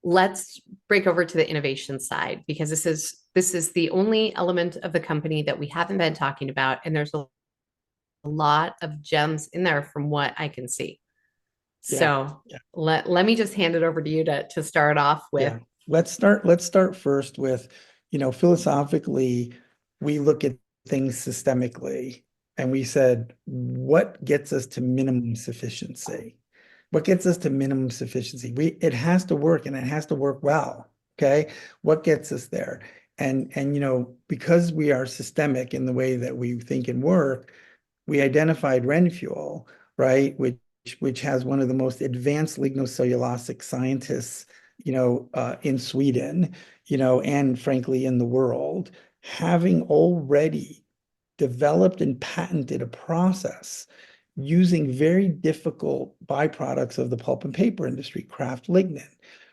let's break over to the innovation side because this is the only element of the company that we haven't been talking about, and there's a lot of gems in there from what I can see. Yeah. So let me just hand it over to you to start off with. Yeah. Let's start first with, philosophically, we look at things systemically and we said, what gets us to minimum sufficiency? What gets us to minimum sufficiency? It has to work and it has to work well. Okay. What gets us there? And because we are systemic in the way that we think and work, we identified Ren fuel, right? Which has one of the most advanced lignocellulosic scientists, in Sweden, and frankly in the world, having already developed and patented a process using very difficult byproducts of the pulp and paper industry, kraft lignin,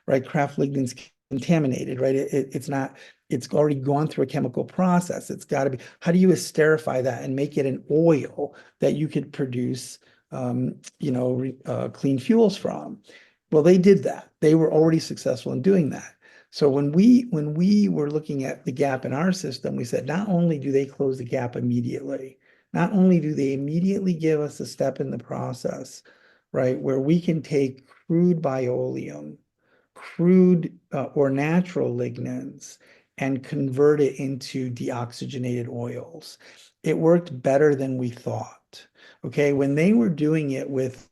right? Kraft lignin's contaminated, right? It's not, it's already gone through a chemical process. It's got to be, how do you esterify that and make it an oil that you could produce, clean fuels from? Well, they did that. They were already successful in doing that. So when we were looking at the gap in our system, we said not only do they close the gap immediately, not only do they immediately give us a step in the process, right, where we can take crude bioleum, crude or natural lignins, and convert it into deoxygenated oils. It worked better than we thought. Okay, when they were doing it with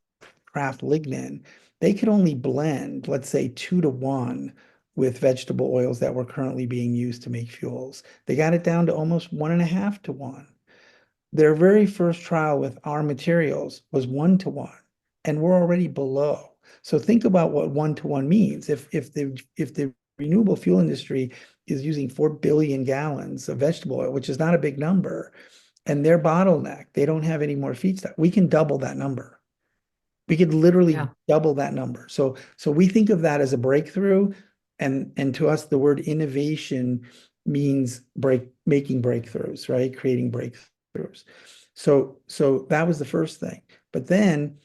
craft lignin, they could only blend, let's say, 2 to 1 with vegetable oils that were currently being used to make fuels. They got it down to almost 1.5 to 1. Their very first trial with our materials was 1 to 1, and we're already below. So think about what 1 to 1 means. If the renewable fuel industry is using 4 billion gallons of vegetable oil, which is not a big number, and their bottleneck, they don't have any more feedstock, we can double that number. We could literally Yeah. double that number. So we think of that as a breakthrough, and to us, the word innovation means making breakthroughs, right? Creating breakthroughs. So that was the first thing. But then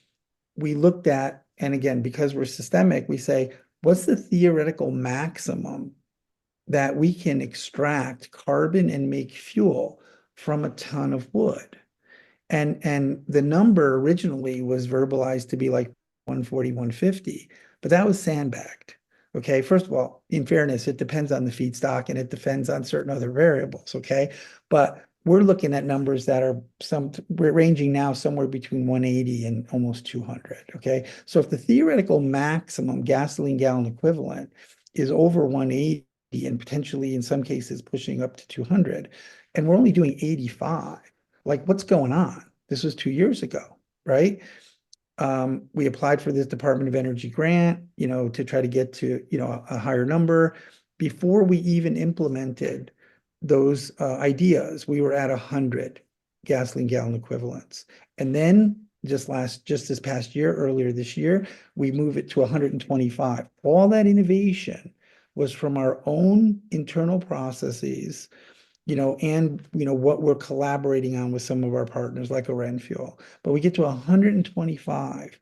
we looked at, and again, because we're systemic, we say, what's the theoretical maximum that we can extract carbon and make fuel from a ton of wood? And the number originally was verbalized to be like 140, 150, but that was sandbagged. Okay. First of all, in fairness, it depends on the feedstock and it depends on certain other variables. Okay. But we're looking at numbers that are we're ranging now somewhere between 180 and almost 200. Okay. So if the theoretical maximum gasoline gallon equivalent is over 180 and potentially in some cases pushing up to 200, and we're only doing 85, like, what's going on? This was 2 years ago, right? We applied for this Department of Energy grant, to try to get to, a higher number. Before we even implemented those ideas, we were at 100 gasoline gallon equivalents. And then just this past year, earlier this year, we move it to 125. All that innovation was from our own internal processes, and what we're collaborating on with some of our partners like Oren Fuel. But we get to 125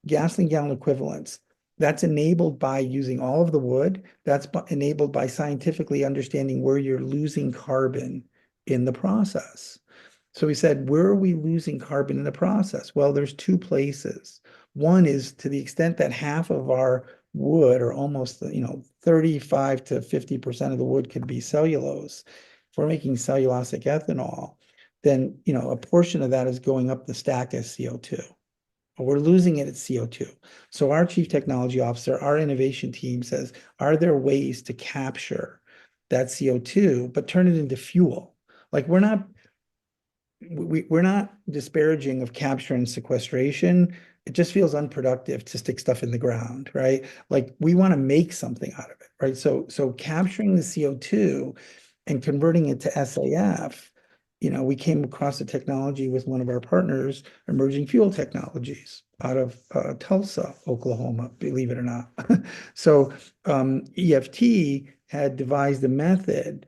gasoline gallon equivalents. That's enabled by using all of the wood. That's enabled by scientifically understanding where you're losing carbon in the process. So we said, where are we losing carbon in the process? Well, there's two places. One is to the extent that half of our wood, or almost, 35 to 50% of the wood could be cellulose. If we're making cellulosic ethanol, then, a portion of that is going up the stack as CO2. We're losing it at CO2. So our chief technology officer, our innovation team says, are there ways to capture that CO2, but turn it into fuel? Like, we're not disparaging of capture and sequestration. It just feels unproductive to stick stuff in the ground, right? Like, we want to make something out of it, right? So capturing the CO2 and converting it to SAF, we came across a technology with one of our partners, Emerging Fuel Technologies, out of Tulsa, Oklahoma, believe it or not. So EFT had devised a method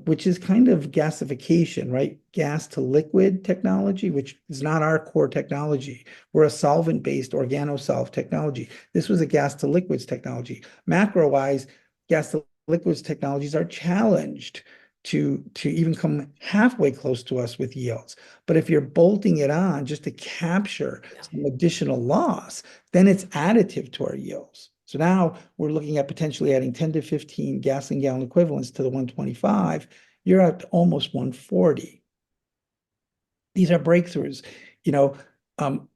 which is kind of gasification, right? Gas to liquid technology, which is not our core technology. We're a solvent-based organosolv technology. This was a gas to liquids technology. Macro-wise, gas to liquids technologies are challenged to even come halfway close to us with yields. But if you're bolting it on just to capture Yeah. some additional loss, then it's additive to our yields. So now we're looking at potentially adding 10 to 15 gasoline gallon equivalents to the 125. You're at almost 140. These are breakthroughs. You know,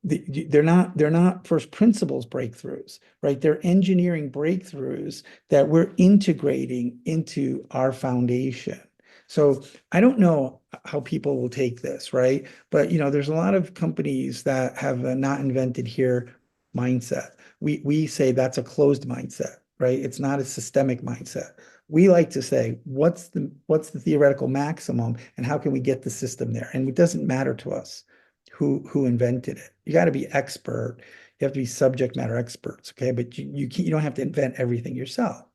they're not first principles breakthroughs, right? They're engineering breakthroughs that we're integrating into our foundation. So I don't know how people will take this, right? But there's a lot of companies that have a not invented here mindset. We say that's a closed mindset, right? It's not a systemic mindset. We like to say, what's the theoretical maximum and how can we get the system there? And it doesn't matter to us who invented it. You got to be expert. You have to be subject matter experts, okay? But you don't have to invent everything yourself.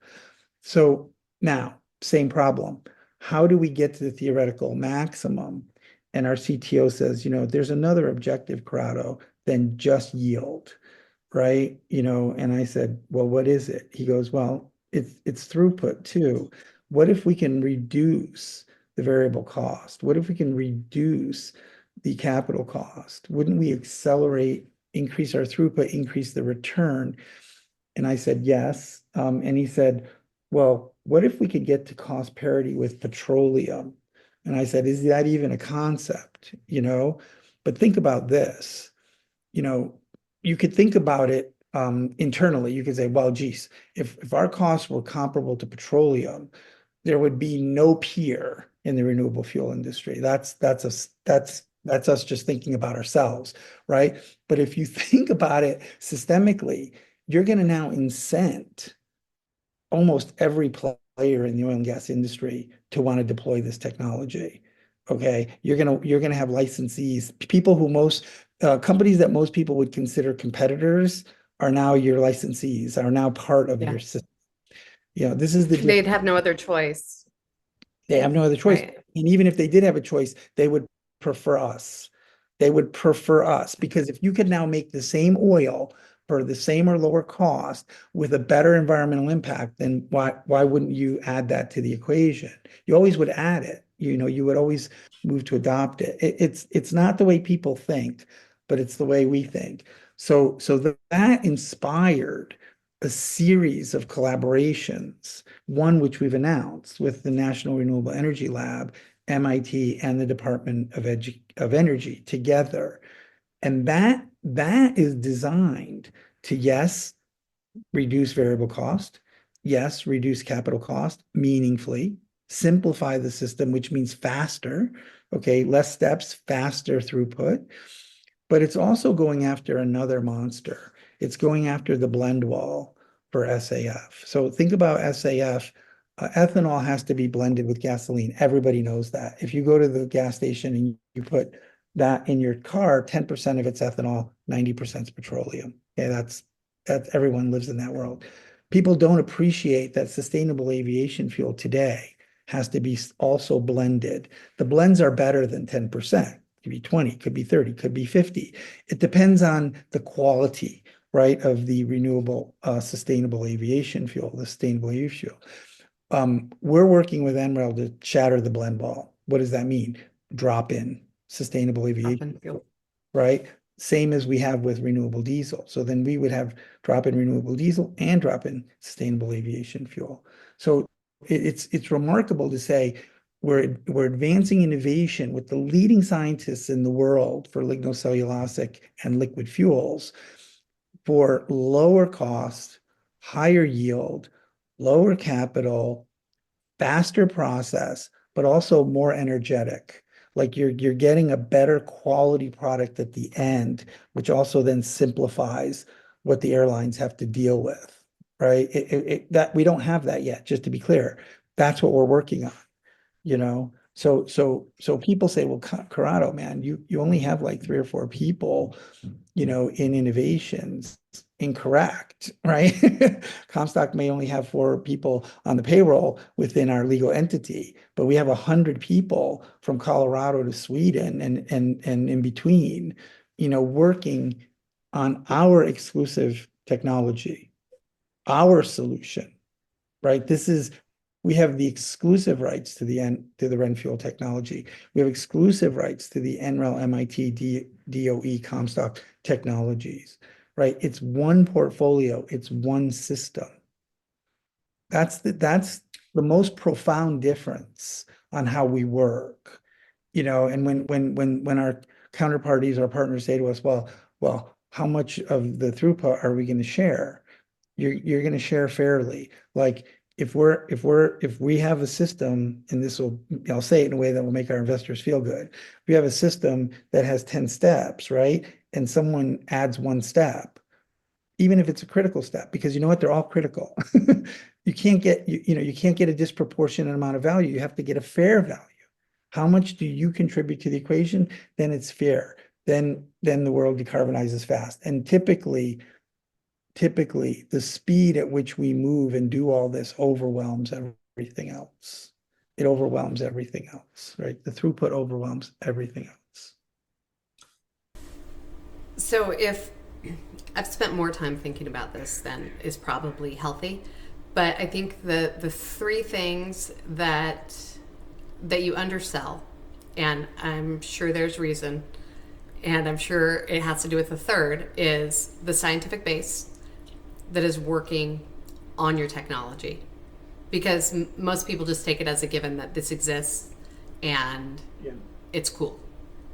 So now, same problem. How do we get to the theoretical maximum? And our CTO says, there's another objective, Corrado, than just yield, right? And I said, well, what is it? He goes, well, it's throughput too. What if we can reduce the variable cost? What if we can reduce the capital cost? Wouldn't we accelerate, increase our throughput, increase the return? And I said, yes. And he said, well, what if we could get to cost parity with petroleum? And I said, is that even a concept? But think about this. You know, you could think about it internally. You could say, well, geez, if our costs were comparable to petroleum, there would be no peer in the renewable fuel industry. That's us just thinking about ourselves, right? But if you think about it systemically, you're going to now incent almost every player in the oil and gas industry to want to deploy this technology. Okay, you're gonna have licensees, people who most companies that most people would consider competitors are now your licensees, are now part of Yeah. your system. This is the They'd have no other choice, They have no other choice. right? And even if they did have a choice, they would prefer us. They would prefer us because if you could now make the same oil for the same or lower cost with a better environmental impact, then why wouldn't you add that to the equation? You always would add it. You would always move to adopt it. It's not the way people think, but it's the way we think. So that inspired a series of collaborations, one which we've announced with the National Renewable Energy Lab, MIT, and the Department of Energy together. And that is designed to, yes, reduce variable cost, yes, reduce capital cost meaningfully, simplify the system, which means faster, okay, less steps, faster throughput. But it's also going after another monster. It's going after the blend wall for SAF. So think about SAF. Ethanol has to be blended with gasoline. Everybody knows that. If you go to the gas station and you put that in your car, 10% of it's ethanol, 90% is petroleum. Okay, that's everyone lives in that world. People don't appreciate that sustainable aviation fuel today has to be also blended. The blends are better than 10%. Could be 20, could be 30, could be 50. It depends on the quality, right, of the renewable, sustainable aviation fuel, the sustainable aviation fuel. We're working with NREL to shatter the blend ball. What does that mean? Drop in sustainable aviation fuel, right? Same as we have with renewable diesel. So then we would have drop in renewable diesel and drop in sustainable aviation fuel. So it's remarkable to say we're advancing innovation with the leading scientists in the world for lignocellulosic and liquid fuels for lower cost, higher yield, lower capital, faster process, but also more energetic. Like you're getting a better quality product at the end, which also then simplifies what the airlines have to deal with, right? That we don't have that yet, just to be clear. That's what we're working on, you know? So people say, well, Corrado, man, you only have like 3 or 4 people, in innovations. incorrect, right? Comstock may only have 4 people on the payroll within our legal entity, but we have 100 people from Colorado to Sweden and in between, working on our exclusive technology, our solution, right? We have the exclusive rights to the RenFuel technology. We have exclusive rights to the NREL MIT DOE Comstock technologies, right? It's one portfolio, it's one system. That's the most profound difference on how we work. And when our counterparties, our partners say to us, well, how much of the throughput are we going to share? You're going to share fairly. Like if we have a system, and I'll say it in a way that will make our investors feel good. We have a system that has 10 steps, right? And someone adds 1 step, even if it's a critical step, because you know what? They're all critical. You can't get a disproportionate amount of value. You have to get a fair value. How much do you contribute to the equation? Then it's fair. Then the world decarbonizes fast. And typically, the speed at which we move and do all this overwhelms everything else. It overwhelms everything else, right? The throughput overwhelms everything else. So if I've spent more time thinking about this than is probably healthy, but I think the 3 things that you undersell, and I'm sure there's reason, and I'm sure it has to do with the third, is the scientific base that is working on your technology. Because most people just take it as a given that this exists and it's cool,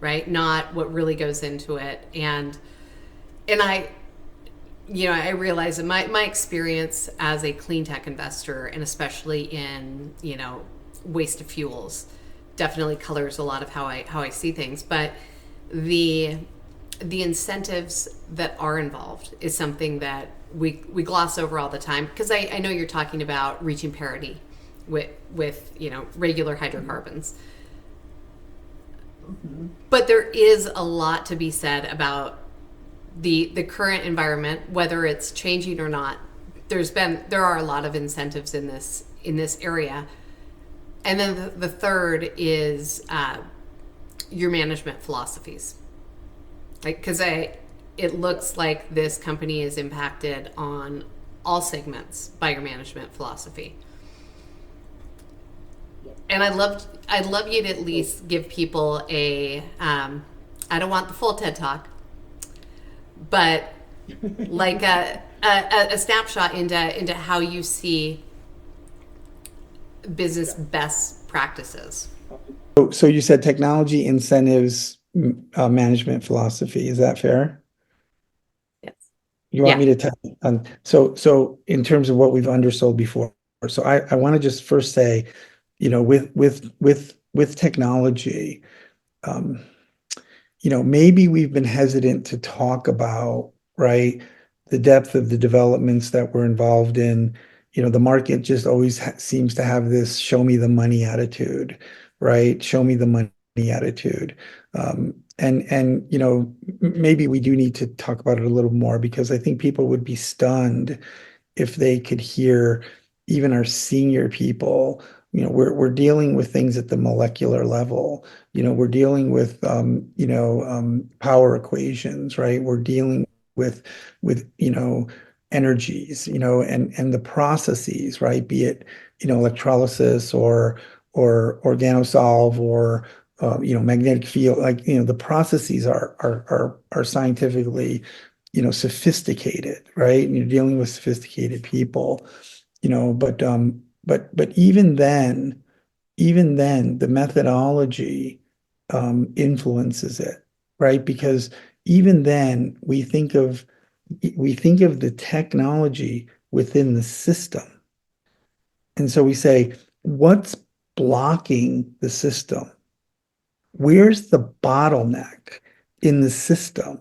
right? Not what really goes into it. And I realize that my experience as a clean tech investor, and especially in, waste of fuels, definitely colors a lot of how I see things. But the incentives that are involved is something that we gloss over all the time, because I know you're talking about reaching parity with regular hydrocarbons. Mm-hmm. But there is a lot to be said about the current environment, whether it's changing or not. There are a lot of incentives in this area. And then the third is your management philosophies. Like, because it looks like this company is impacted on all segments by your management philosophy. And I'd love you to at least give people I don't want the full TED Talk, but like a snapshot into how you see business best practices. So you said technology, incentives, management philosophy. Is that fair? Yes. You want me to tell? So in terms of what we've undersold before, so I want to just first say, with technology, maybe we've been hesitant to talk about, right, the depth of the developments that we're involved in. The market just always seems to have this show me the money attitude, right? Show me the money attitude. And maybe we do need to talk about it a little more, because I think people would be stunned if they could hear even our senior people. We're dealing with things at the molecular level. We're dealing with power equations, right? We're dealing with energies, and the processes, right? Be it electrolysis or organosolve or magnetic field. Like, the processes are scientifically sophisticated, right? And you're dealing with sophisticated people, but even then, the methodology influences it, right? Because even then, we think of the technology within the system. And so we say, what's blocking the system? Where's the bottleneck in the system,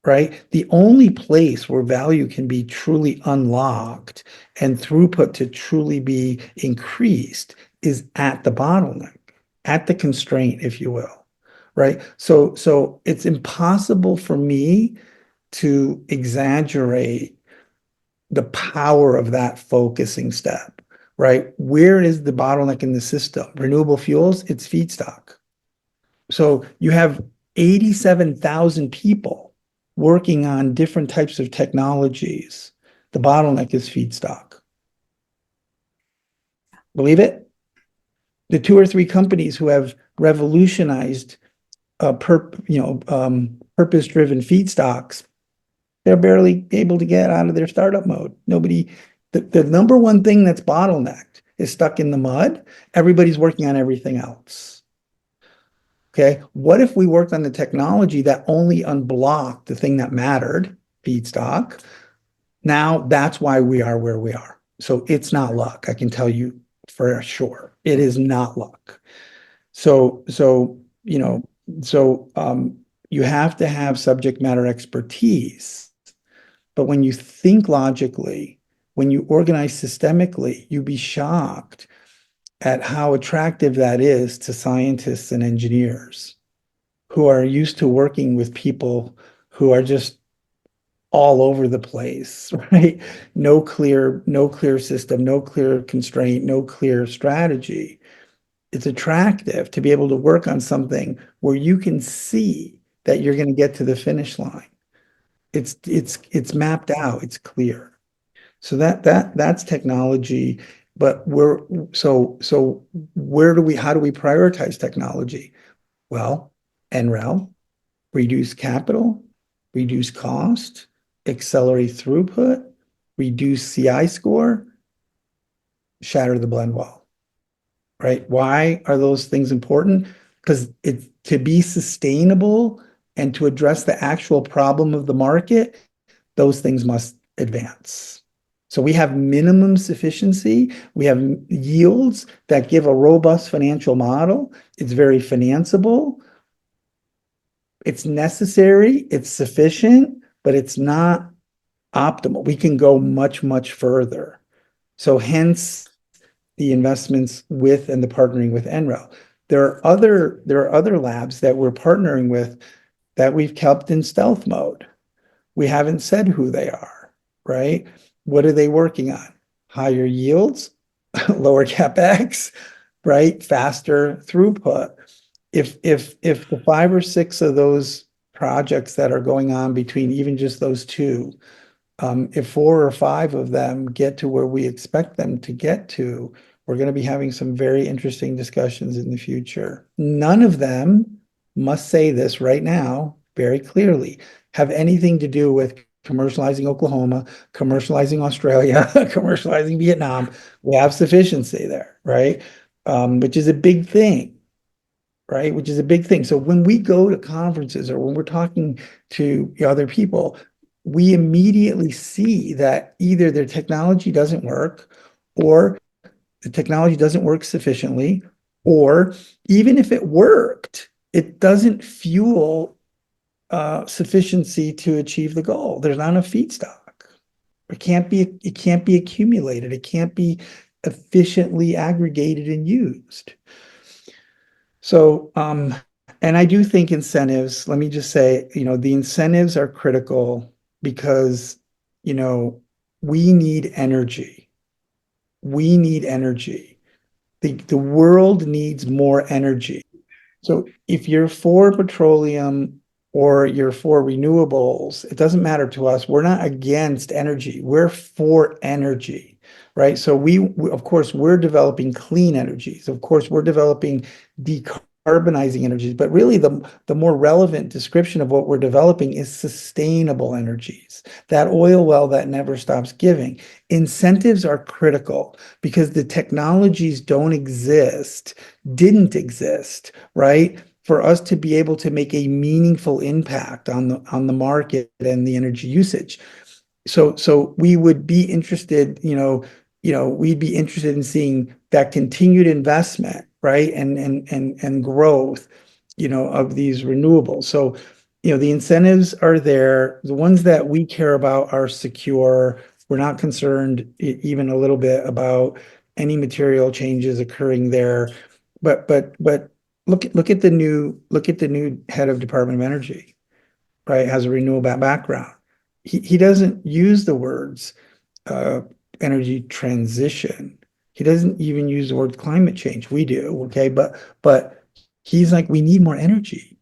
right? The only place where value can be truly unlocked and throughput to truly be increased is at the bottleneck, at the constraint, if you will, right? So it's impossible for me to exaggerate the power of that focusing step, right? Where is the bottleneck in the system? Renewable fuels, it's feedstock. So you have 87,000 people working on different types of technologies. The bottleneck is feedstock. Believe it? The two or three companies who have revolutionized purpose-driven feedstocks, they're barely able to get out of their startup mode. The number one thing that's bottlenecked is stuck in the mud. Everybody's working on everything else. Okay, what if we worked on the technology that only unblocked the thing that mattered, feedstock? Now that's why we are where we are. So it's not luck. I can tell you for sure. It is not luck. So, so, you know, you have to have subject matter expertise. But when you think logically, when you organize systemically, you'd be shocked at how attractive that is to scientists and engineers who are used to working with people who are just all over the place, right? No clear system, no clear constraint, no clear strategy. It's attractive to be able to work on something where you can see that you're going to get to the finish line. It's mapped out, it's clear. So that's technology, but how do we prioritize technology? Well, NREL, reduce capital, reduce cost, accelerate throughput, reduce CI score, shatter the blend wall, right? Why are those things important? Because it's to be sustainable and to address the actual problem of the market, those things must advance. So we have minimum sufficiency, we have yields that give a robust financial model. It's very financeable. It's necessary, it's sufficient, but it's not optimal. We can go much, much further. So hence the investments with and the partnering with NREL. There are other labs that we're partnering with that we've kept in stealth mode. We haven't said who they are, right? What are they working on? Higher yields, lower CapEx, right? Faster throughput. If the five or six of those projects that are going on between even just those two, if four or five of them get to where we expect them to get to, we're going to be having some very interesting discussions in the future. None of them, must say this right now very clearly, have anything to do with commercializing Oklahoma, commercializing Australia, commercializing Vietnam. We have sufficiency there, right? Which is a big thing, right? Which is a big thing. So when we go to conferences or when we're talking to other people, we immediately see that either their technology doesn't work or the technology doesn't work sufficiently, or even if it worked, it doesn't fuel sufficiency to achieve the goal. There's not enough feedstock. It can't be accumulated. It can't be efficiently aggregated and used. So, and I do think incentives, let me just say, the incentives are critical because, we need energy. We need energy. The world needs more energy. So if you're for petroleum or you're for renewables, it doesn't matter to us. We're not against energy. We're for energy, right? So of course, we're developing clean energies. Of course, we're developing decarbonizing energies. But really, the more relevant description of what we're developing is sustainable energies, that oil well that never stops giving. Incentives are critical because the technologies didn't exist, right? For us to be able to make a meaningful impact on the market and the energy usage. So we would be interested, we'd be interested in seeing that continued investment, right? And growth, of these renewables. So, the incentives are there. The ones that we care about are secure. We're not concerned even a little bit about any material changes occurring there. But look at the new head of Department of Energy, right? Has a renewable background. He doesn't use the words uh, energy transition. He doesn't even use the word climate change. We do, okay? But he's like, we need more energy.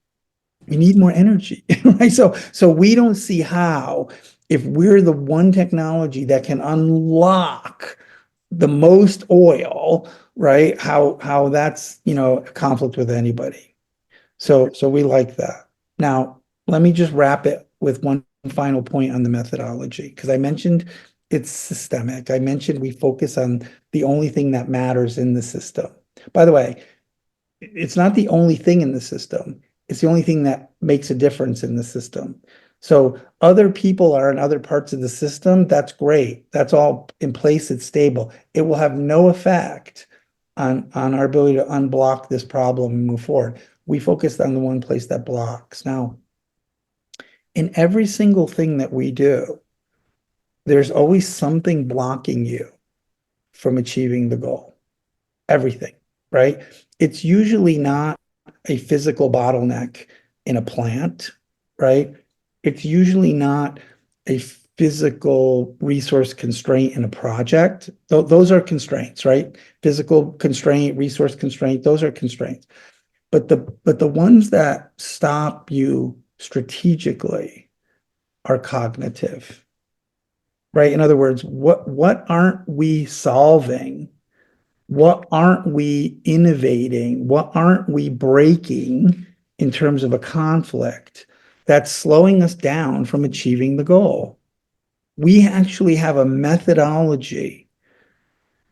We need more energy, right? So we don't see how, if we're the one technology that can unlock the most oil, right? How that's, a conflict with anybody. So we like that. Now, let me just wrap it with one final point on the methodology, because I mentioned it's systemic. I mentioned we focus on the only thing that matters in the system. By the way, it's not the only thing in the system. It's the only thing that makes a difference in the system. So other people are in other parts of the system. That's great. That's all in place. It's stable. It will have no effect on our ability to unblock this problem and move forward. We focused on the one place that blocks. Now, in every single thing that we do, there's always something blocking you from achieving the goal. Everything, right? It's usually not a physical bottleneck in a plant, right? It's usually not a physical resource constraint in a project. Those are constraints, right? Physical constraint, resource constraint, those are constraints. But the ones that stop you strategically are cognitive, right? In other words, what aren't we solving? What aren't we innovating? What aren't we breaking in terms of a conflict that's slowing us down from achieving the goal? We actually have a methodology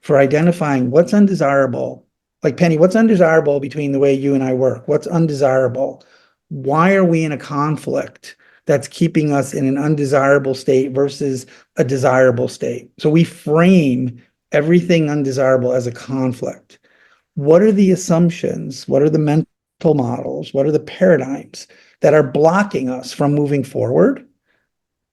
for identifying what's undesirable. Like Penny, what's undesirable between the way you and I work? What's undesirable? Why are we in a conflict that's keeping us in an undesirable state versus a desirable state? So we frame everything undesirable as a conflict. What are the assumptions? What are the mental models? What are the paradigms that are blocking us from moving forward?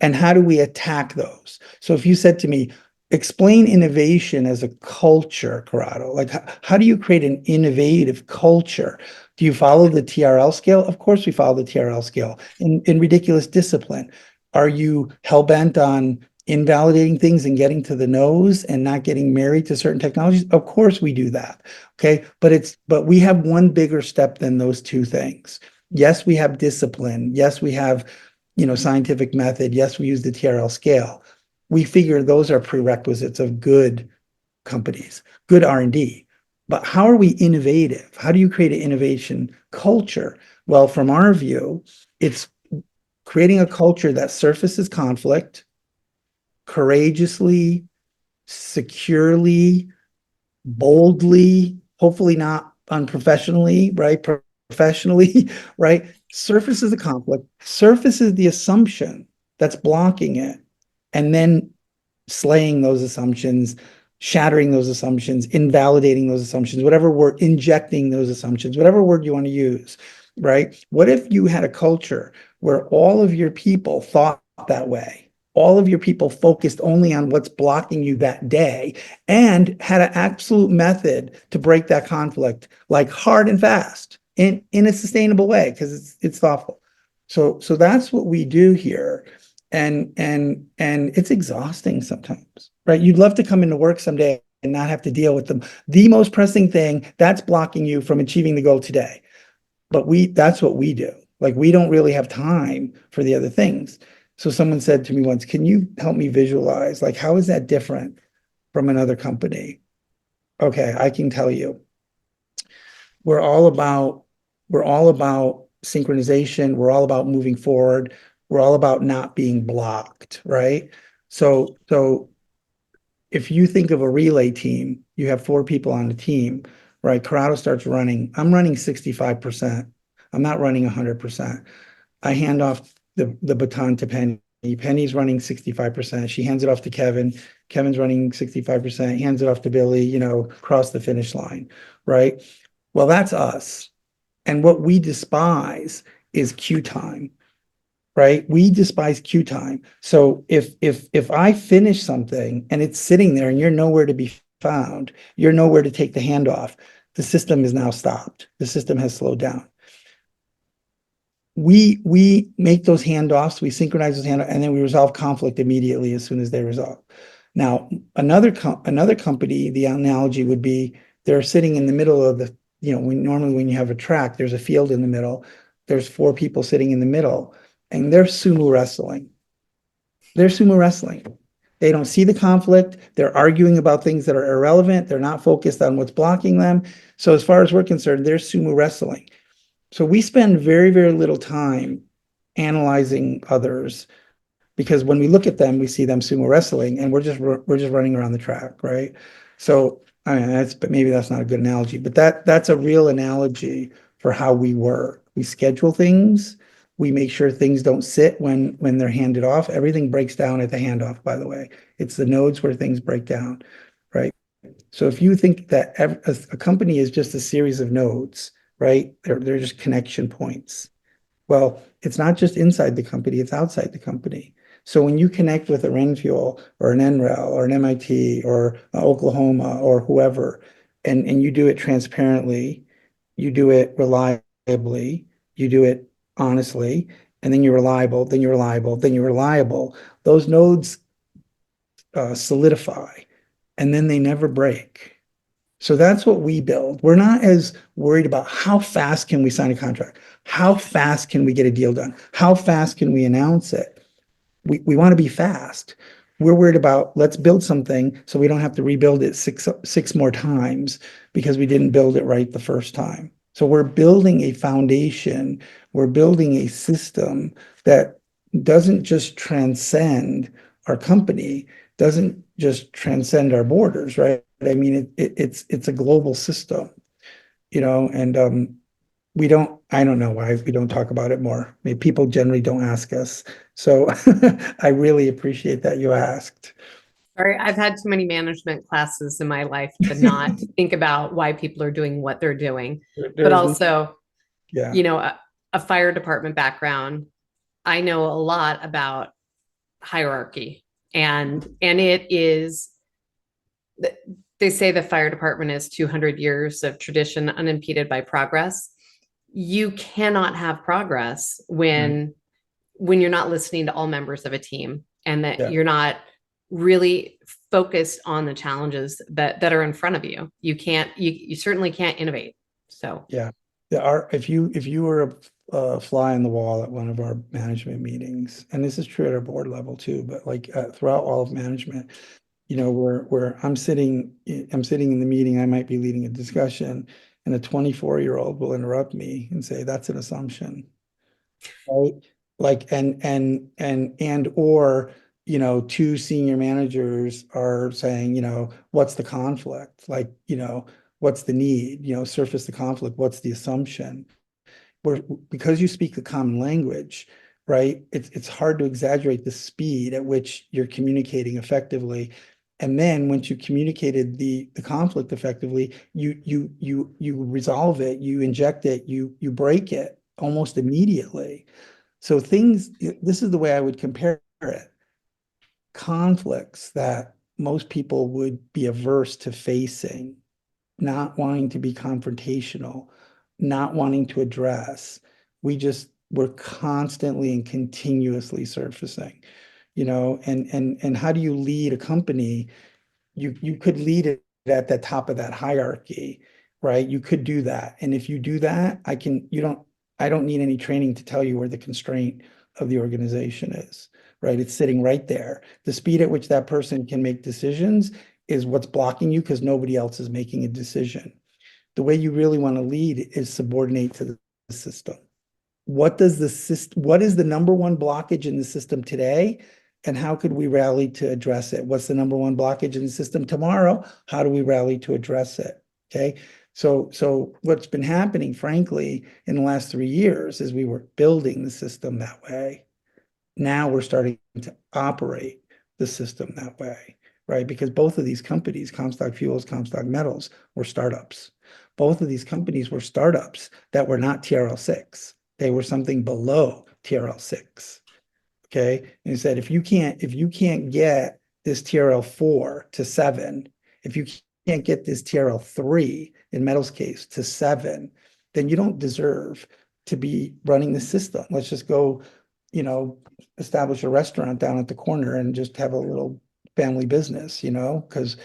And how do we attack those? So if you said to me, explain innovation as a culture, Corrado, like how do you create an innovative culture? Do you follow the TRL scale? Of course we follow the TRL scale in ridiculous discipline. Are you hell-bent on invalidating things and getting to the nose and not getting married to certain technologies? Of course we do that. Okay. But we have one bigger step than those two things. Yes, we have discipline. Yes, we have scientific method. Yes, we use the TRL scale. We figure those are prerequisites of good companies, good R&D. But how are we innovative? How do you create an innovation culture? Well, from our view, it's creating a culture that surfaces conflict courageously, securely, boldly, hopefully not unprofessionally, right? Professionally, right? Surfaces the conflict, surfaces the assumption that's blocking it, and then slaying those assumptions, shattering those assumptions, invalidating those assumptions, whatever word, injecting those assumptions, whatever word you want to use, right? What if you had a culture where all of your people thought that way? All of your people focused only on what's blocking you that day and had an absolute method to break that conflict, like hard and fast in a sustainable way, because it's thoughtful. So that's what we do here. And it's exhausting sometimes, right? You'd love to come into work someday and not have to deal with the most pressing thing that's blocking you from achieving the goal today. But that's what we do. Like, we don't really have time for the other things. So someone said to me once, can you help me visualize, like, how is that different from another company? Okay, I can tell you. We're all about we're all about synchronization. We're all about moving forward. We're all about not being blocked, right? So if you think of a relay team, you have four people on the team, right? Corrado starts running. I'm running 65%. I'm not running 100%. I hand off the baton to Penny. Penny's running 65%. She hands it off to Kevin. Kevin's running 65%, hands it off to Billy, across the finish line, right? Well, that's us. And what we despise is queue time, right? We despise queue time. So if I finish something and it's sitting there and you're nowhere to be found, you're nowhere to take the handoff, the system is now stopped. The system has slowed down. We make those handoffs, we synchronize those handoffs, and then we resolve conflict immediately as soon as they resolve. Now, another company, the analogy would be they're sitting in the middle of the, normally when you have a track, there's a field in the middle. There's four people sitting in the middle, and they're sumo wrestling. They're sumo wrestling. They don't see the conflict. They're arguing about things that are irrelevant. They're not focused on what's blocking them. So as far as we're concerned, they're sumo wrestling. So we spend very, very little time analyzing others because when we look at them, we see them sumo wrestling, and we're just running around the track, right? So I mean, but maybe that's not a good analogy, but that's a real analogy for how we work. We schedule things. We make sure things don't sit when they're handed off. Everything breaks down at the handoff, by the way. It's the nodes where things break down, right? So if you think that a company is just a series of nodes, right? They're just connection points. Well, it's not just inside the company, it's outside the company. So when you connect with a Renfuel or an NREL or an MIT or Oklahoma or whoever, and you do it transparently, you do it reliably, you do it honestly, and then you're reliable, then you're reliable, then you're reliable, those nodes solidify and then they never break. So that's what we build. We're not as worried about how fast can we sign a contract? How fast can we get a deal done? How fast can we announce it? We want to be fast. We're worried about let's build something so we don't have to rebuild it six more times because we didn't build it right the first time. So we're building a foundation, we're building a system that doesn't just transcend our company, doesn't just transcend our borders, right? I mean, it's a global system, and I don't know why we don't talk about it more. I mean, people generally don't ask us. So I really appreciate that you asked. Sorry, I've had too many management classes in my life to not think about why people are doing what they're doing. But There's, also, yeah, you know, a fire department background, I know a lot about hierarchy, and it is, they say the fire department is 200 years of tradition unimpeded by progress. You cannot have progress right, when you're not listening to all members of a team, and that yeah, you're not really focused on the challenges that are in front of you. You certainly can't innovate. So yeah. If you were a fly on the wall at one of our management meetings, and this is true at our board level too, but like throughout all of management, where I'm sitting in the meeting, I might be leading a discussion, and a 24-year-old will interrupt me and say, "That's an assumption." Right? Like, or, two senior managers are saying, what's the conflict? Like, what's the need? Surface the conflict. What's the assumption? Where because you speak the common language, right? It's hard to exaggerate the speed at which you're communicating effectively. And then once you communicated the conflict effectively, you resolve it, you inject it, you break it almost immediately. So this is the way I would compare it. Conflicts that most people would be averse to facing, not wanting to be confrontational, not wanting to address. We're constantly and continuously surfacing, and how do you lead a company? You could lead it at the top of that hierarchy, right? You could do that. And if you do that, I don't need any training to tell you where the constraint of the organization is, right? It's sitting right there. The speed at which that person can make decisions is what's blocking you because nobody else is making a decision. The way you really want to lead is subordinate to the system. What is the number one blockage in the system today? And how could we rally to address it? What's the number one blockage in the system tomorrow? How do we rally to address it? Okay. So what's been happening, frankly, in the last 3 years is we were building the system that way. Now we're starting to operate the system that way, right? Because both of these companies, Comstock Fuels, Comstock Metals, were startups. Both of these companies were startups that were not TRL6. They were something below TRL6. Okay. And he said, if you can't get this TRL4 to 7, if you can't get this TRL3 in metals case to 7, then you don't deserve to be running the system. Let's just go, you know, establish a restaurant down at the corner and just have a little family business, because,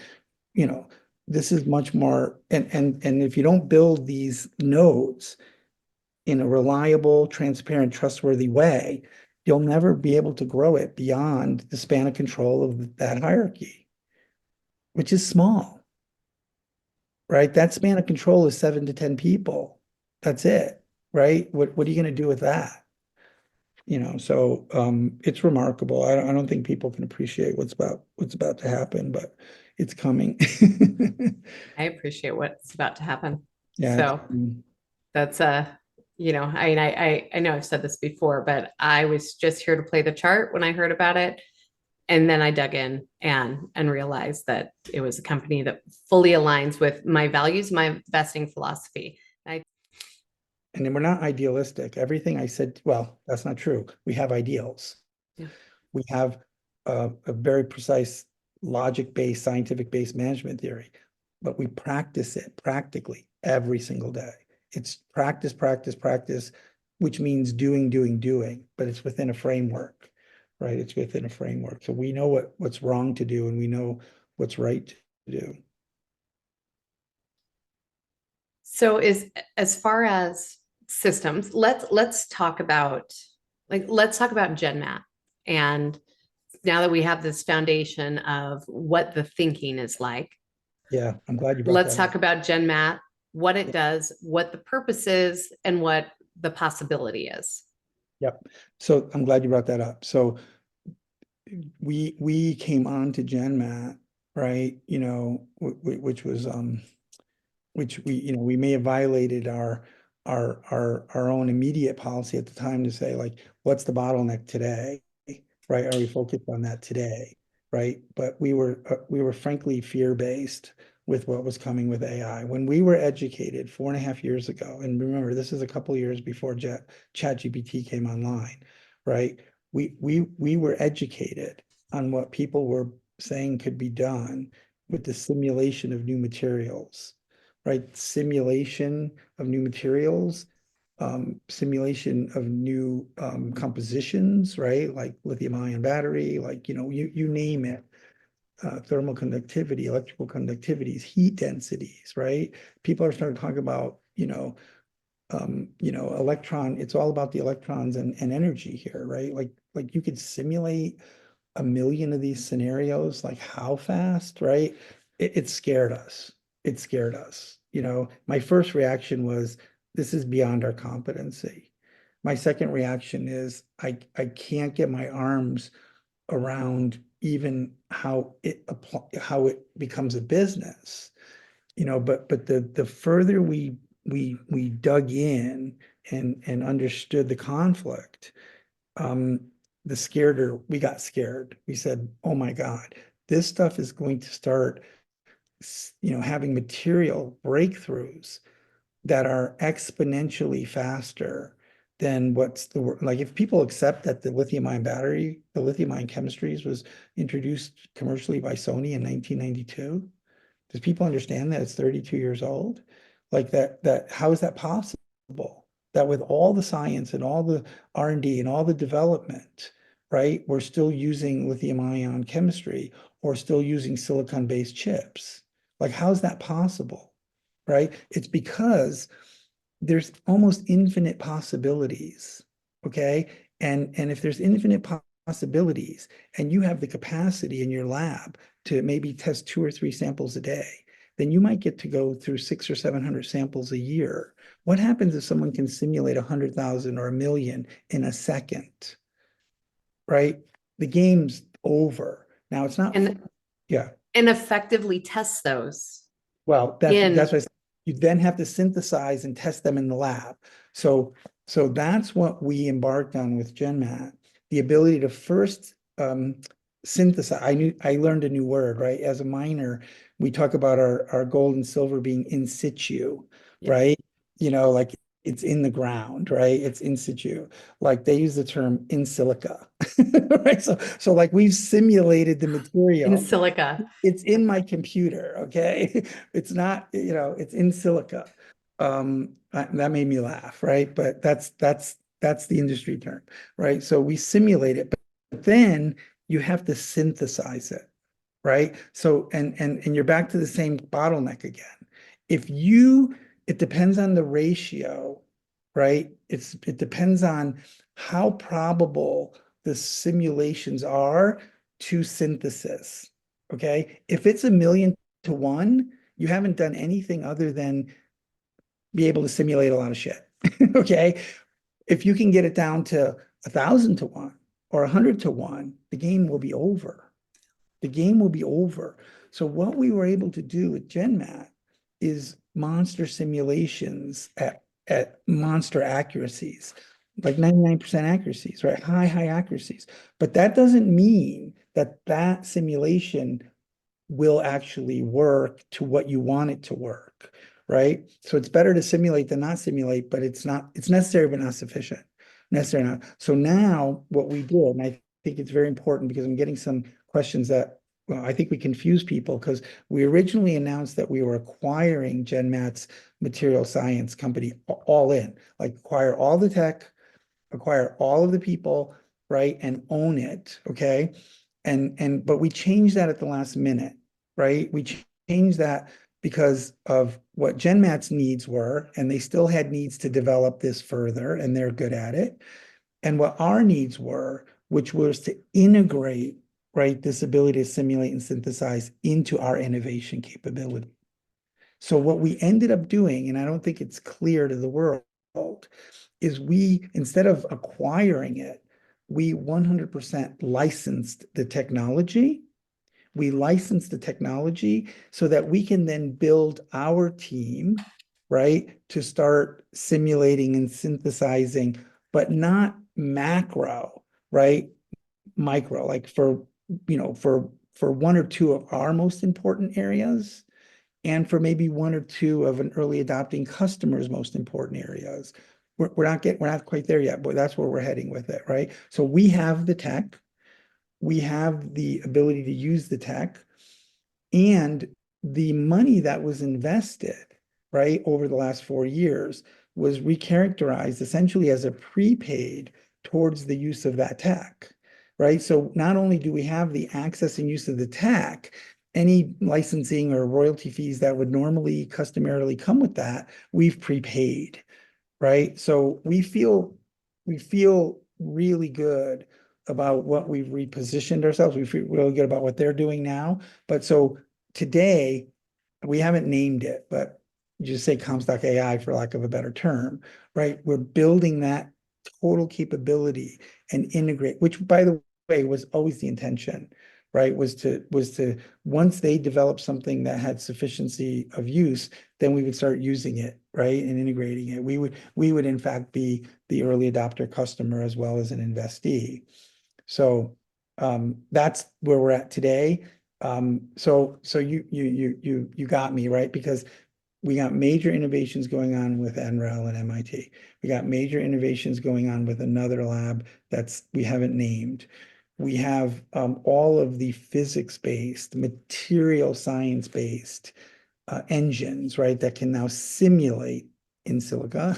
you know, this is much more, and if you don't build these nodes in a reliable, transparent, trustworthy way, you'll never be able to grow it beyond the span of control of that hierarchy, which is small, right? That span of control is 7 to 10 people. That's it, right? What are you going to do with that? So it's remarkable. I don't think people can appreciate what's about to happen, but it's coming. I appreciate what's about to happen. Yeah. So that's I mean, I know I've said this before, but I was just here to play the chart when I heard about it. And then I dug in and realized that it was a company that fully aligns with my values, my investing philosophy. And then we're not idealistic. Everything I said, well, that's not true. We have ideals. Yeah. We have a very precise logic-based, scientific-based management theory, but we practice it practically every single day. It's practice, practice, practice, which means doing, doing, doing, but it's within a framework, right? It's within a framework. So we know what's wrong to do and we know what's right to do. So as far as systems, let's talk about GenMat. And now that we have this foundation of what the thinking is like, Yeah, I'm glad you brought let's that talk up. about GenMat, what it does, what the purpose is, and what the possibility is. Yep. So I'm glad you brought that up. So we came on to GenMat, right? Which was which we may have violated our own immediate policy at the time to say, like, what's the bottleneck today, right? Are we focused on that today, right? But we were frankly fear-based with what was coming with AI. When we were educated 4.5 years ago, and remember, this is a couple of years before ChatGPT came online, right? We were educated on what people were saying could be done with the simulation of new materials, right? Simulation of new materials, simulation of new compositions, right? Like lithium-ion battery, like, you name it. Thermal conductivity, electrical conductivities, heat densities, right? People are starting to talk about, electron, it's all about the electrons and energy here, right? Like you could simulate 1 million of these scenarios, like how fast, right? It scared us. It scared us. My first reaction was, this is beyond our competency. My second reaction is, I can't get my arms around even how it becomes a business. But the further we dug in and understood the conflict, um, the scareder we got scared. We said, oh my God, this stuff is going to start, having material breakthroughs that are exponentially faster than like, if people accept that the lithium-ion chemistries was introduced commercially by Sony in 1992, does people understand that it's 32 years old? Like that how is that possible? That with all the science and all the R&D and all the development, right, we're still using lithium-ion chemistry or still using silicon-based chips. Like, how is that possible? Right? It's because there's almost infinite possibilities. Okay. And if there's infinite possibilities and you have the capacity in your lab to maybe test 2 or 3 samples a day, then you might get to go through 600 or 700 samples a year. What happens if someone can simulate 100,000 or 1 million in a second? Right? The game's over. Now it's not. And Yeah. and effectively test those Well, that's in what I said. You then have to synthesize and test them in the lab. So that's what we embarked on with GenMat, the ability to first synthesize. I learned a new word, right? As a miner, we talk about our gold and silver being in situ, Yeah. right? Like it's in the ground, right? It's in situ. Like they use the term in silica, right? So like we've simulated the in material. silica. It's in my computer, okay? It's not, it's in silica. That made me laugh, right? But that's the industry term, right? So we simulate it, but then you have to synthesize it, right? So, and you're back to the same bottleneck again. If you, it depends on the ratio, right? It depends on how probable the simulations are to synthesis. Okay. If it's 1,000,000 to 1, you haven't done anything other than be able to simulate a lot of shit. Okay. If you can get it down to 1,000 to 1 or 100 to 1, the game will be over. The game will be over. So what we were able to do with GenMat is monster simulations at monster accuracies, like 99% accuracies, right? High accuracies. But that doesn't mean that that simulation will actually work to what you want it to work, right? So it's better to simulate than not simulate, but it's necessary but not sufficient. Necessary not. So now what we did, and I think it's very important because I'm getting some questions that, well, I think we confuse people because we originally announced that we were acquiring GenMat's material science company all in, like acquire all the tech, acquire all of the people, right, and own it, okay? But we changed that at the last minute, right? We changed that because of what GenMat's needs were, and they still had needs to develop this further, and they're good at it. And what our needs were, which was to integrate, right, this ability to simulate and synthesize into our innovation capability. So what we ended up doing, and I don't think it's clear to the world, is we, instead of acquiring it, we 100% licensed the technology. We licensed the technology so that we can then build our team, right, to start simulating and synthesizing, but not macro, right? Micro, like for, for one or two of our most important areas and for maybe one or two of an early adopting customer's most important areas. We're not quite there yet, but that's where we're heading with it, right? So we have the tech, we have the ability to use the tech, and the money that was invested, right, over the last 4 years was recharacterized essentially as a prepaid towards the use of that tech, right? So not only do we have the access and use of the tech, any licensing or royalty fees that would normally customarily come with that, we've prepaid, right? So we feel really good about what we've repositioned ourselves. We feel really good about what they're doing now. But so today, we haven't named it, but you just say Comstock AI for lack of a better term, right? We're building that total capability and integrate, which by the way was always the intention, right? Was to once they develop something that had sufficiency of use, then we would start using it, right? And integrating it. We would in fact be the early adopter customer as well as an investee. So that's where we're at today. So you got me, right? Because we got major innovations going on with NREL and MIT. We got major innovations going on with another lab that's we haven't named. We have all of the physics-based, material science-based engines, right, that can now simulate in silica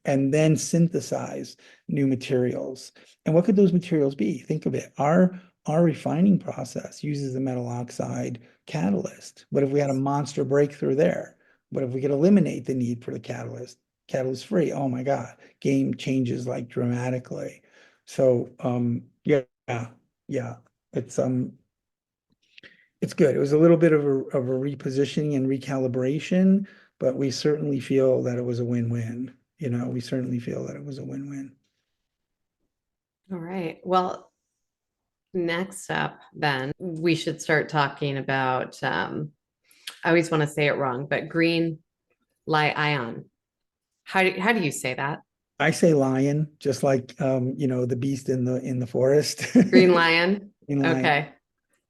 and then synthesize new materials. And what could those materials be? Think of it. Our refining process uses a metal oxide catalyst. What if we had a monster breakthrough there? What if we could eliminate the need for the catalyst? Catalyst free. Oh my God. Game changes like dramatically. So yeah, yeah. It's good. It was a little bit of a repositioning and recalibration, but we certainly feel that it was a win-win. We certainly feel that it was a win-win. All right. Well, next up, then we should start talking about, I always want to say it wrong, but green light ion. How do you say that? I say lion, just like the beast in the forest. Green lion. Green lion. Okay.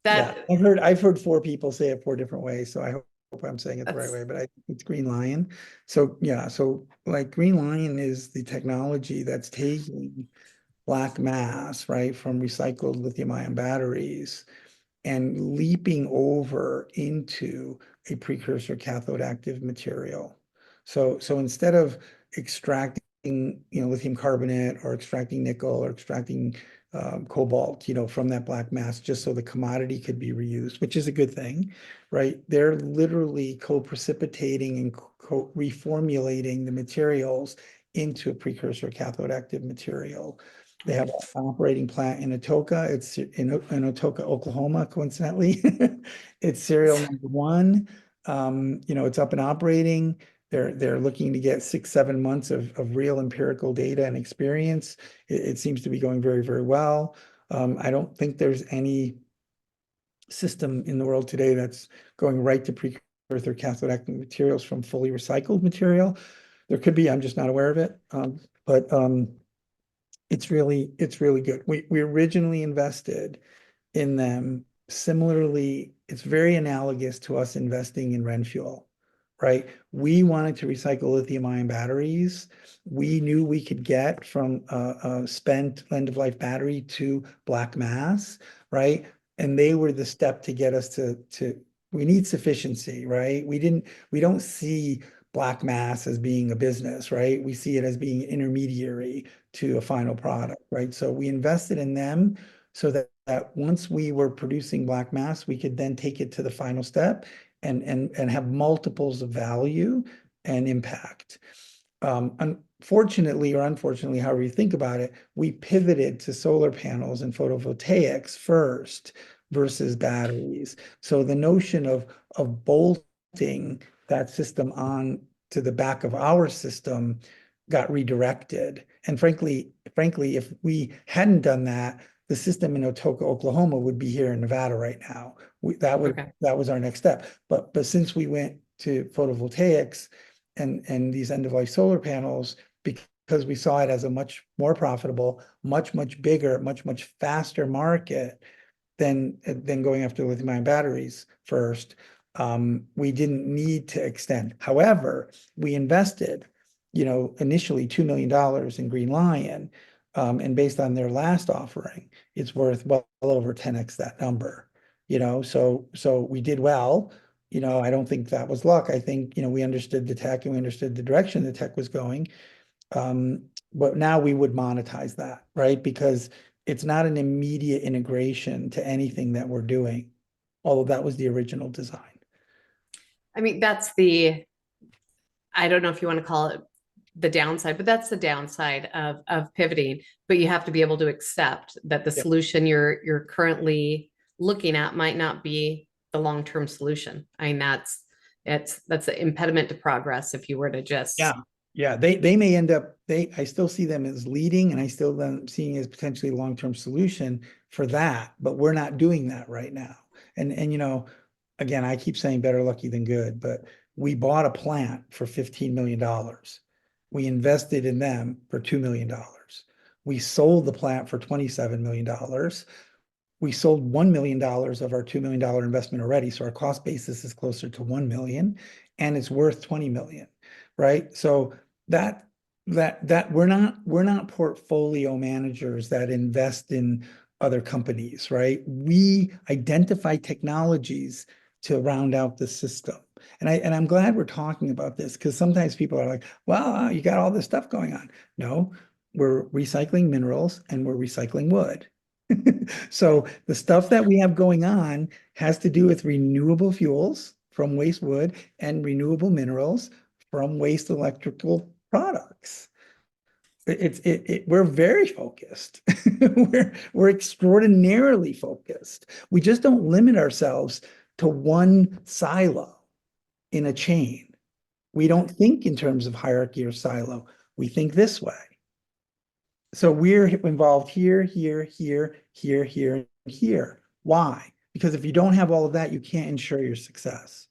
Yeah. That I've heard four people say it four different ways, so I hope I'm saying it the right that's way, but it's green lion. So yeah, so like green lion is the technology that's taking black mass, right, from recycled lithium ion batteries and leaping over into a precursor cathode active material. So instead of extracting, lithium carbonate or extracting nickel or extracting cobalt, from that black mass, just so the commodity could be reused, which is a good thing, right? They're literally co-precipitating and reformulating the materials into a precursor cathode active material. They have an operating plant in Atoka. It's in Atoka, Oklahoma, coincidentally. It's serial number one. It's up and operating. They're looking to get 6-7 months of real empirical data and experience. It seems to be going very, very well. I don't think there's any system in the world today that's going right to precursor cathode active materials from fully recycled material. There could be, I'm just not aware of it. But it's really good. We originally invested in them. Similarly, it's very analogous to us investing in RenFuel, right? We wanted to recycle lithium-ion batteries. We knew we could get from a spent end-of-life battery to black mass, right? And they were the step to get us to we need sufficiency, right? We don't see black mass as being a business, right? We see it as being intermediary to a final product, right? So we invested in them so that once we were producing black mass, we could then take it to the final step and have multiples of value and impact. Unfortunately or unfortunately, however you think about it, we pivoted to solar panels and photovoltaics first versus batteries. So the notion of bolting that system on to the back of our system got redirected. And frankly, if we hadn't done that, the system in Atoka, Oklahoma would be here in Nevada right now. That was our next step. But since we went to photovoltaics and these end-of-life solar panels, because we saw it as a much more profitable, much bigger, much faster market than going after lithium-ion batteries first, we didn't need to extend. However, we invested, initially $2 million in Green Li-ion, and based on their last offering, it's worth well over 10x that number. So we did well. I don't think that was luck. I think, we understood the tech and we understood the direction the tech was going. But now we would monetize that, right? Because it's not an immediate integration to anything that we're doing, although that was the original design. I mean, I don't know if you want to call it the downside, but that's the downside of pivoting. But you have to be able to accept that the solution you're currently looking at might not be the long-term solution. I mean, that's the impediment to progress if you were to just they may end up I still see them as leading, and I still them seeing as potentially a long-term solution for that, but we're not doing that right now. And again, I keep saying better lucky than good, but we bought a plant for $15 million. We invested in them for $2 million. We sold the plant for $27 million. We sold $1 million of our $2 million investment already. So our cost basis is closer to 1 million, and it's worth 20 million, right? So that we're not portfolio managers that invest in other companies, right? We identify technologies to round out the system. And I'm glad we're talking about this, because sometimes people are like, well, you got all this stuff going on. No, we're recycling minerals and we're recycling wood. So the stuff that we have going on has to do with renewable fuels from waste wood and renewable minerals from waste electrical products. We're very focused. we're extraordinarily focused. We just don't limit ourselves to one silo in a chain. We don't think in terms of hierarchy or silo. We think this way. So we're involved here, here, and here. Why? Because if you don't have all of that, you can't ensure your success.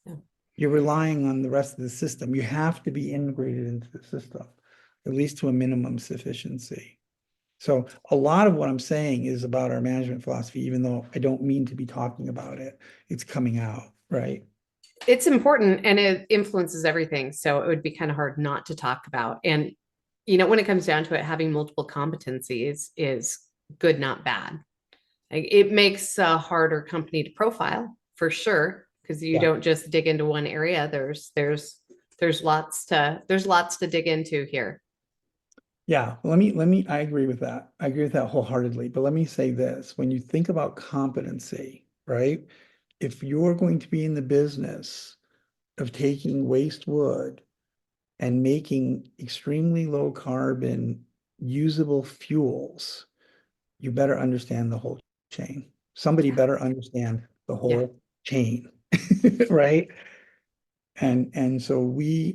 Yeah. You're relying on the rest of the system. You have to be integrated into the system, at least to a minimum sufficiency. So a lot of what I'm saying is about our management philosophy, even though I don't mean to be talking about it. It's coming out, right? It's important and it influences everything. So it would be kind of hard not to talk about. And, when it comes down to it, having multiple competencies is good, not bad. Like, it makes a harder company to profile for sure, because you don't just dig into one area. There's lots to dig into here. Yeah, I agree with that. I agree with that wholeheartedly. But let me say this, when you think about competency, right? If you're going to be in the business of taking waste wood and making extremely low carbon usable fuels, you better understand the whole chain. Somebody Yeah. better understand the Yeah. whole chain, right? And so we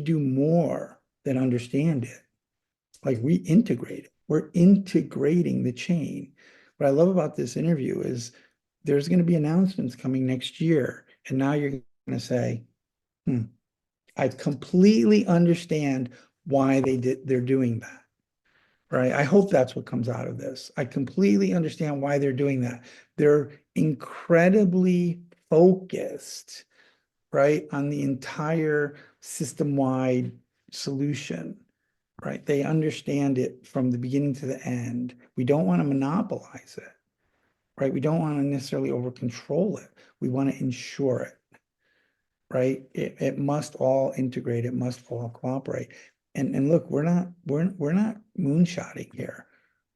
do more than understand it. Like we integrate it. We're integrating the chain. What I love about this interview is there's going to be announcements coming next year, and now you're going to say, hmm, I completely understand why they're doing that. Right? I hope that's what comes out of this. I completely understand why they're doing that. They're incredibly focused, right, on the entire system-wide solution, right? They understand it from the beginning to the end. We don't want to monopolize it, right? We don't want to necessarily over control it. We want to ensure it, right? It must all integrate, it must all cooperate. And look, we're not moonshotting here.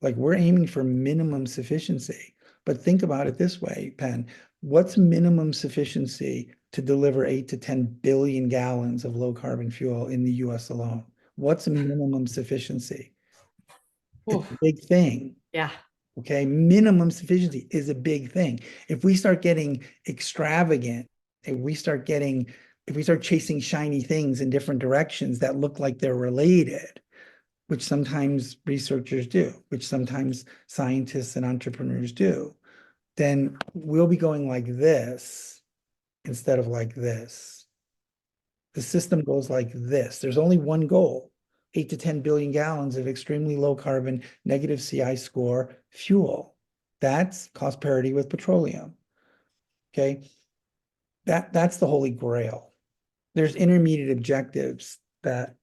Like we're aiming for minimum sufficiency. But think about it this way, Penn. What's minimum sufficiency to deliver 8 to 10 billion gallons of low carbon fuel in the US alone? What's a minimum sufficiency? It's a Oof. big thing. Yeah. Okay, minimum sufficiency is a big thing. If we start getting extravagant, if we start chasing shiny things in different directions that look like they're related, which sometimes researchers do, which sometimes scientists and entrepreneurs do, then we'll be going like this instead of like this. The system goes like this. There's only one goal, 8 to 10 billion gallons of extremely low carbon, negative CI score fuel. That's cost parity with petroleum. Okay. That's the holy grail. There's intermediate objectives that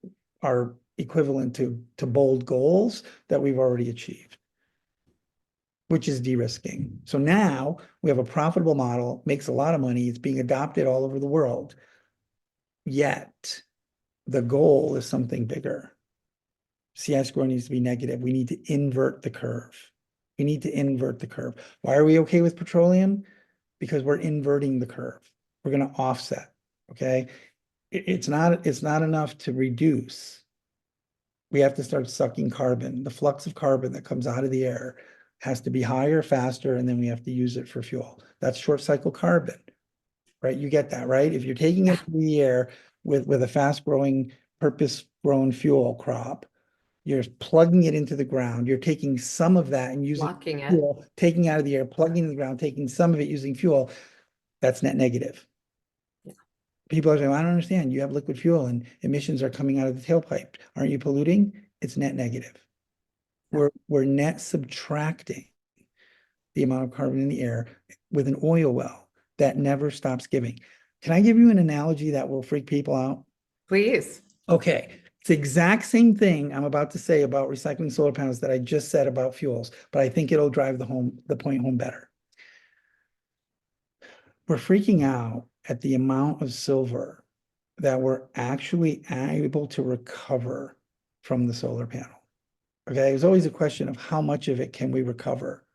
are equivalent to bold goals that we've already achieved, which is de-risking. So now we have a profitable model, makes a lot of money, it's being adopted all over the world. Yet the goal is something bigger. CI score needs to be negative. We need to invert the curve. We need to invert the curve. Why are we okay with petroleum? Because we're inverting the curve. We're going to offset. Okay. It's not enough to reduce. We have to start sucking carbon. The flux of carbon that comes out of the air has to be higher, faster, and then we have to use it for fuel. That's short cycle carbon, right? You get that, right? If you're taking Yeah. it to the air with a fast growing, purpose grown fuel crop, you're plugging it into the ground. You're taking some of that and using Blocking it. fuel, taking out of the air, plugging in the ground, taking some of it using fuel. That's net negative. Yeah. People are saying, well, I don't understand. You have liquid fuel and emissions are coming out of the tailpipe. Aren't you polluting? It's net negative. Yeah. We're net subtracting the amount of carbon in the air with an oil well that never stops giving. Can I give you an analogy that will freak people out? Please. Okay, it's the exact same thing I'm about to say about recycling solar panels that I just said about fuels, but I think it'll drive the point home better. We're freaking out at the amount of silver that we're actually able to recover from the solar panel. Okay, there's always a question of how much of it can we recover.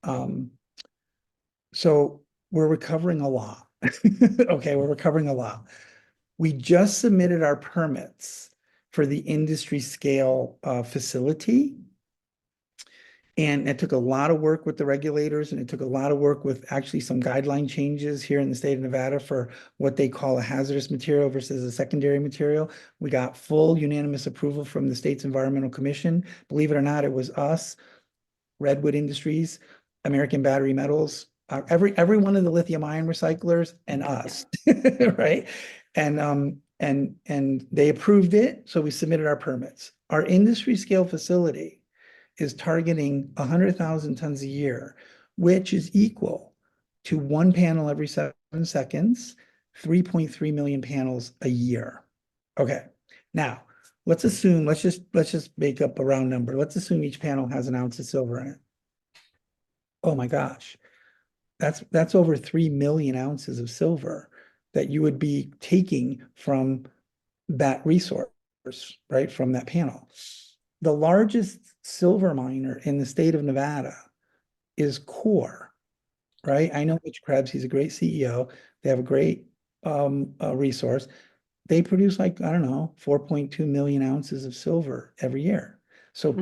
Um, so we're recovering a lot. Okay, we're recovering a lot. We just submitted our permits for the industry scale facility. And it took a lot of work with the regulators, and it took a lot of work with actually some guideline changes here in the state of Nevada for what they call a hazardous material versus a secondary material. We got full unanimous approval from the state's Environmental Commission. Believe it or not, it was us, Redwood Industries, American Battery Metals, every one of the lithium ion recyclers, and us, right? And they approved it, so we submitted our permits. Our industry scale facility is targeting 100,000 tons a year, which is equal to one panel every 7 seconds, 3.3 million panels a year. Okay, now let's just make up a round number. Let's assume each panel has an ounce of silver in it. Oh my gosh, that's over 3 million ounces of silver that you would be taking from that resource. right, from that panel. The largest silver miner in the state of Nevada is Core, right? I know Mitch Krebs, he's a great CEO. They have a great resource. They produce like, I don't know, 4.2 million ounces of silver every year. So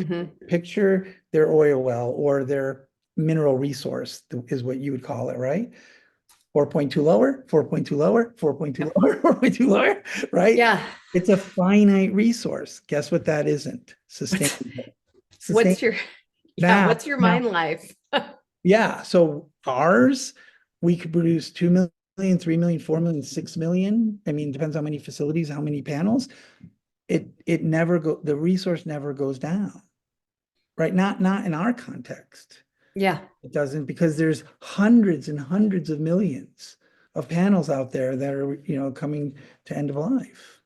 picture their oil well or their mineral resource is what you would call it, right? 4.2 lower, 4.2 lower, 4.2 lower, 4.2 lower, right? Yeah. It's a finite resource. Guess what that isn't? Sustainable. What's your, yeah, Now, what's your mine life? yeah. So ours, we could produce 2 million, 3 million, 4 million, 6 million. I mean, depends how many facilities, how many panels. It never the resource never goes down, right? Not in our context. Yeah. It doesn't, because there's hundreds and hundreds of millions of panels out there that are, coming to end of life.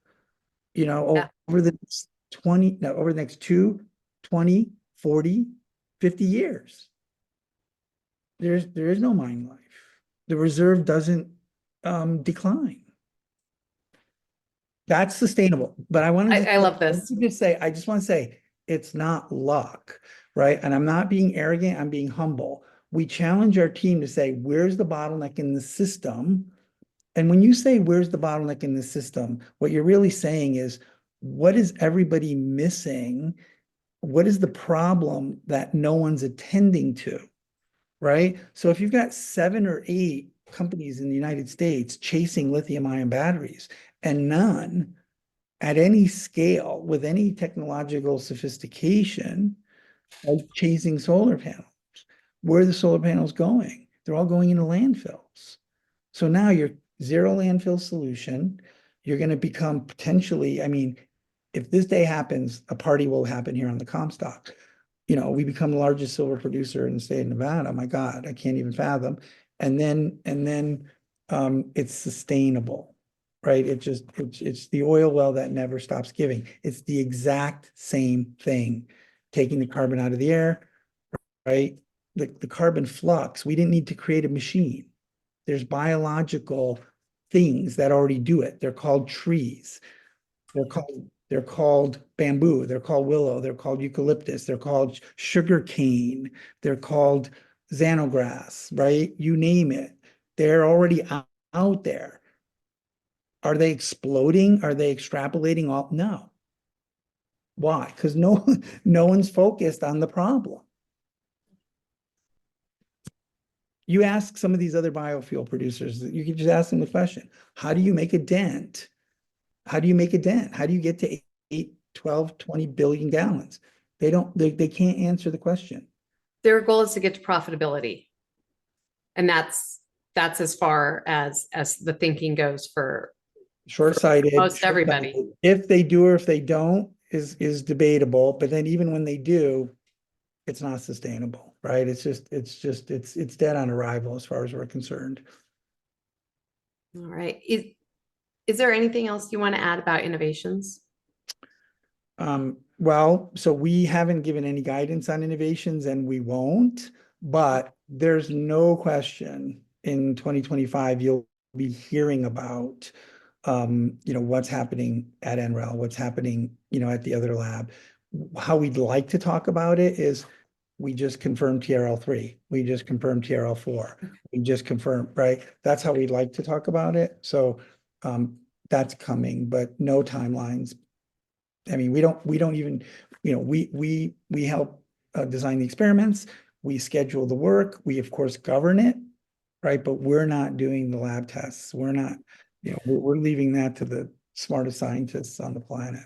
Yeah. Over the next 20, no, over the next 2, 20, 40, 50 years. There is no mine life. The reserve doesn't decline. That's sustainable. But I love this. I just want to say it's not luck, right? And I'm not being arrogant, I'm being humble. We challenge our team to say, where's the bottleneck in the system? And when you say, where's the bottleneck in the system, what you're really saying is, what is everybody missing? What is the problem that no one's attending to, right? So if you've got 7 or 8 companies in the United States chasing lithium-ion batteries and none at any scale with any technological sophistication are chasing solar panels, where are the solar panels going? They're all going into landfills. So now you're zero landfill solution. You're going to become potentially, I mean, if this day happens, a party will happen here on the Comstock. We become the largest silver producer in the state of Nevada. My God, I can't even fathom. And then it's sustainable, right? It's the oil well that never stops giving. It's the exact same thing, taking the carbon out of the air, right? The carbon flux, we didn't need to create a machine. There's biological things that already do it. They're called trees. They're called bamboo. They're called willow. They're called eucalyptus. They're called sugar cane. They're called xanograph, right? You name it. They're already out there. Are they exploding? Are they extrapolating off? No. Why? Because no one's focused on the problem. You ask some of these other biofuel producers, you can just ask them the question, how do you make a dent? How do you make a dent? How do you get to 8, 12, 20 billion gallons? They can't answer the question. Their goal is to get to profitability. And that's as far as the thinking goes for Short-sighted. most everybody. If they do or if they don't is debatable, but then even when they do, it's not sustainable, right? It's dead on arrival as far as we're concerned. All right. Is there anything else you want to add about innovations? Well, so we haven't given any guidance on innovations and we won't, but there's no question in 2025, you'll be hearing about, what's happening at NREL, what's happening, at the other lab. How we'd like to talk about it is we just confirmed TRL3, we just confirmed TRL4, we just confirmed, right? That's how we'd like to talk about it. So that's coming, but no timelines. I mean, we don't even, we help design the experiments, we schedule the work, we of course govern it, right? But we're not doing the lab tests. We're not, we're leaving that to the smartest scientists on the planet.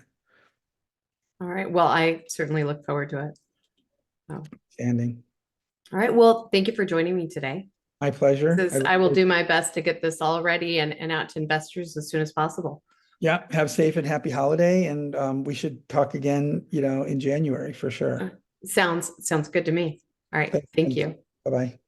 All right. Well, I certainly look forward to it. Oh. Standing. All right. Well, thank you for joining me today. My pleasure. I will do my best to get this all ready and out to investors as soon as possible. Yeah, have safe and happy holiday, and we should talk again, in January for sure. Sounds good to me. All right. Thank you. Bye-bye.